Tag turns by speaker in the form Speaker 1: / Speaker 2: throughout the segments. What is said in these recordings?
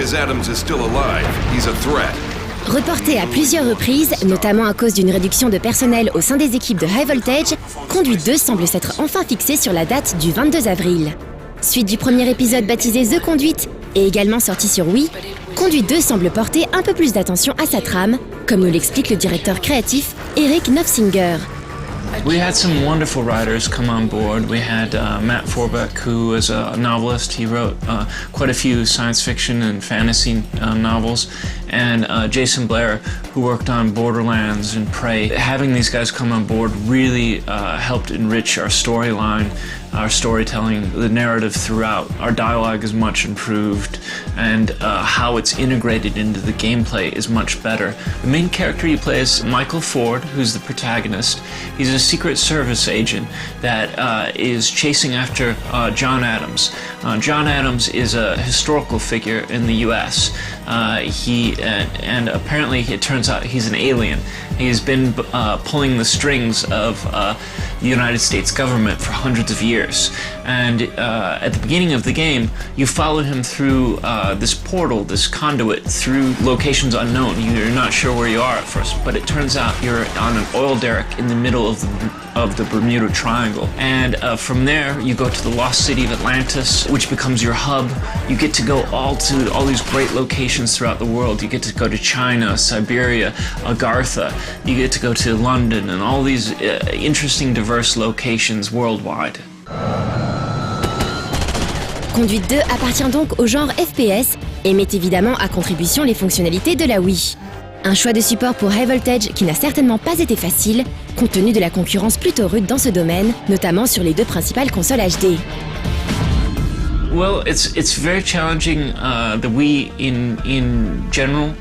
Speaker 1: as Adams is still alive, he's a threat.
Speaker 2: Reporté à plusieurs reprises, notamment à cause d'une réduction de personnel au sein des équipes de High Voltage, Conduit 2 semble s'être enfin fixé sur la date du 22 avril. Suite du premier épisode baptisé The Conduit et également sorti sur Wii, Conduit 2 semble porter un peu plus d'attention à sa trame, comme nous l'explique le directeur créatif Eric Nofsinger.
Speaker 3: We had some wonderful writers come on board. We had Matt Forbeck, who is a novelist. He wrote quite a few science fiction and fantasy novels. And Jason Blair, who worked on Borderlands and Prey. Having these guys come on board really helped enrich our storyline, our storytelling, the narrative throughout. Our dialogue is much improved, and how it's integrated into the gameplay is much better. The main character you play is Michael Ford, who's the protagonist. He's a Secret Service agent that is chasing after John Adams. John Adams is a historical figure in the U.S. And apparently it turns out he's an alien. He's been pulling the strings of the United States government for hundreds of years. And at the beginning of the game, you follow him through this portal, this conduit, through locations unknown. You're not sure where you are at first, but it turns out you're on an oil derrick in the middle of the Bermuda Triangle. And from there, you go to the lost city of Atlantis, which becomes your hub. You get to go to all these great locations throughout the world. You get to go to China, Siberia, Agartha. You get to go to London and all these interesting, diverse locations worldwide.
Speaker 2: Conduit 2 appartient donc au genre FPS et met évidemment à contribution les fonctionnalités de la Wii. Un choix de support pour High Voltage qui n'a certainement pas été facile, compte tenu de la concurrence plutôt rude dans ce domaine, notamment sur les deux principales consoles HD.
Speaker 3: Well, it's very challenging. The Wii in general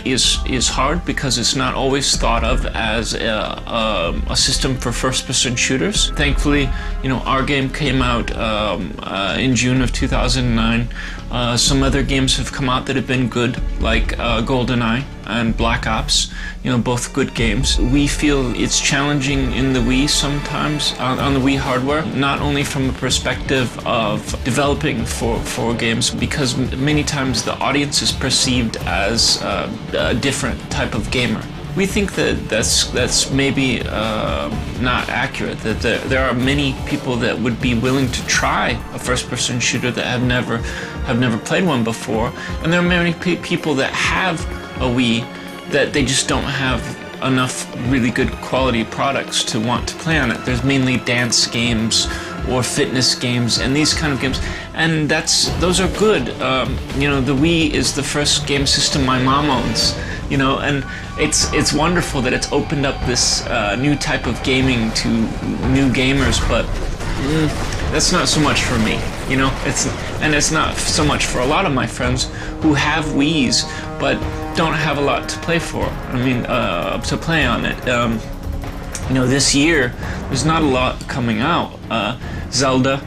Speaker 3: is hard because it's not always thought of as a system for first-person shooters. Thankfully, our game came out in June of 2009. Some other games have come out that have been good, like GoldenEye and Black Ops, both good games. We feel it's challenging in the Wii sometimes, on the Wii hardware, not only from a perspective of developing for games, because many times the audience is perceived as a different type of gamer. We think that that's maybe not accurate, that there are many people that would be willing to try a first-person shooter that have never played one before, and there are many people that have a Wii that they just don't have enough really good quality products to want to play on it. There's mainly dance games or fitness games and these kind of games, and those are good. The Wii is the first game system my mom owns, and it's wonderful that it's opened up this new type of gaming to new gamers, but that's not so much for me, it's not so much for a lot of my friends who have Wiis but don't have a lot to play for. To play on it. This year there's not a lot coming out. Zelda,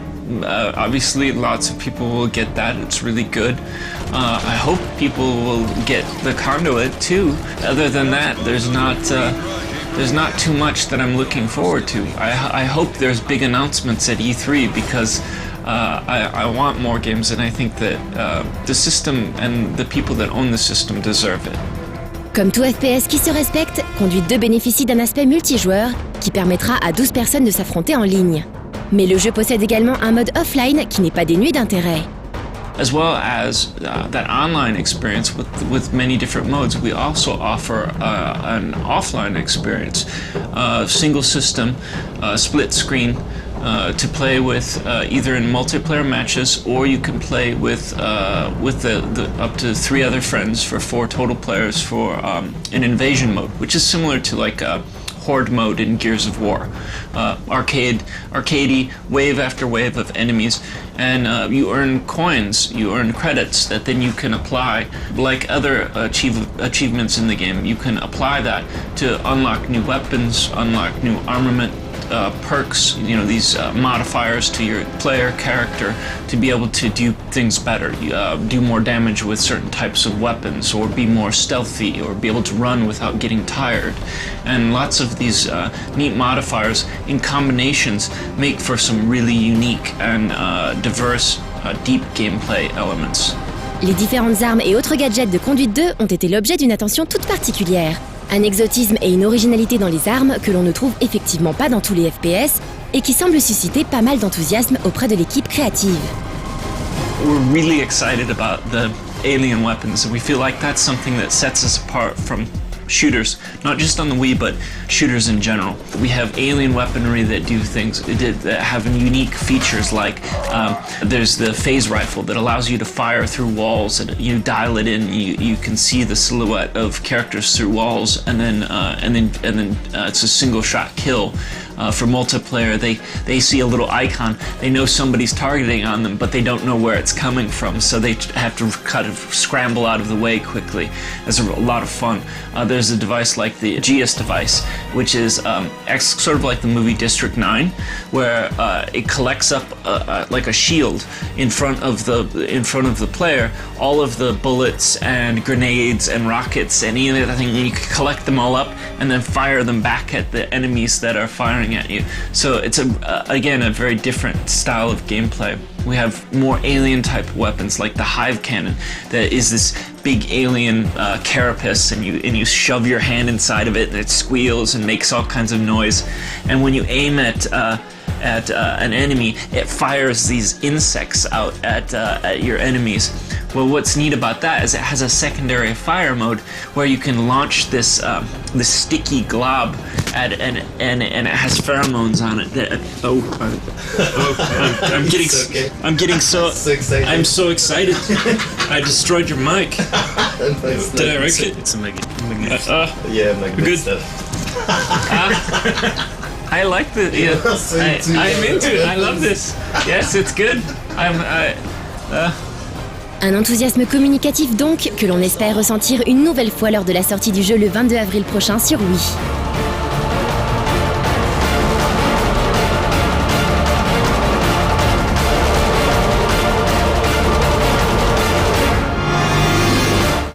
Speaker 3: obviously lots of people will get that. It's really good. I hope people will get the Conduit too. Other than that, there's not too much that I'm looking forward to. I hope there's big announcements at E3 because I want more games, and I think that the system and the people that own the system deserve it.
Speaker 2: Comme tout FPS qui se respecte, Conduit 2 bénéficie d'un aspect multijoueur qui permettra à 12 personnes de s'affronter en ligne. Mais le jeu possède également un mode offline qui n'est pas dénué d'intérêt.
Speaker 3: As well as that online experience with many different modes, we also offer an offline experience, single system, split screen, to play with either in multiplayer matches, or you can play with the up to 3 other friends for 4 total players for an invasion mode, which is similar to like Horde mode in Gears of War. Arcadey, wave after wave of enemies, and you earn coins, you earn credits that then you can apply, like other achievements in the game. You can apply that to unlock new weapons, unlock new armament, perks, these modifiers to your player character to be able to do things better, do more damage with certain types of weapons, or be more stealthy, or be able to run without getting tired. And lots of these neat modifiers in combinations make for some really unique and diverse, deep gameplay elements.
Speaker 2: Les différentes armes et autres gadgets de Conduit 2 ont été l'objet d'une attention toute particulière. Un exotisme et une originalité dans les armes que l'on ne trouve effectivement pas dans tous les FPS et qui semblent susciter pas mal d'enthousiasme auprès de l'équipe créative.
Speaker 3: We're really excited about the alien weapons, and we feel like that's something that sets us apart from shooters, not just on the Wii, but shooters in general. We have alien weaponry that do things, that have unique features, like there's the phase rifle that allows you to fire through walls, and you dial it in, you can see the silhouette of characters through walls, and then it's a single shot kill. For multiplayer, they see a little icon, they know somebody's targeting on them, but they don't know where it's coming from, so they have to kind of scramble out of the way quickly. It's a lot of fun. There's a device like the GS device, which is sort of like the movie District 9, where it collects up like a shield in front of the player, all of the bullets and grenades and rockets and any other thing, and you can collect them all up and then fire them back at the enemies that are firing at you. So it's again a very different style of gameplay. We have more alien type weapons like the hive cannon that is this big alien carapace, and you shove your hand inside of it and it squeals and makes all kinds of noise, and when you aim at an enemy, it fires these insects out at your enemies. Well, what's neat about that is it has a secondary fire mode where you can launch this sticky glob and it has pheromones on it. I'm getting so excited. I'm so excited. I destroyed your mic. Did I wreck it?
Speaker 4: It's a mega.
Speaker 5: Yeah, magnet
Speaker 3: Good.
Speaker 5: stuff.
Speaker 3: I like the. Yeah, I'm into it. I love this. Yes, it's good.
Speaker 2: Un enthousiasme communicatif donc, que l'on espère ressentir une nouvelle fois lors de la sortie du jeu le 22 avril prochain sur Wii.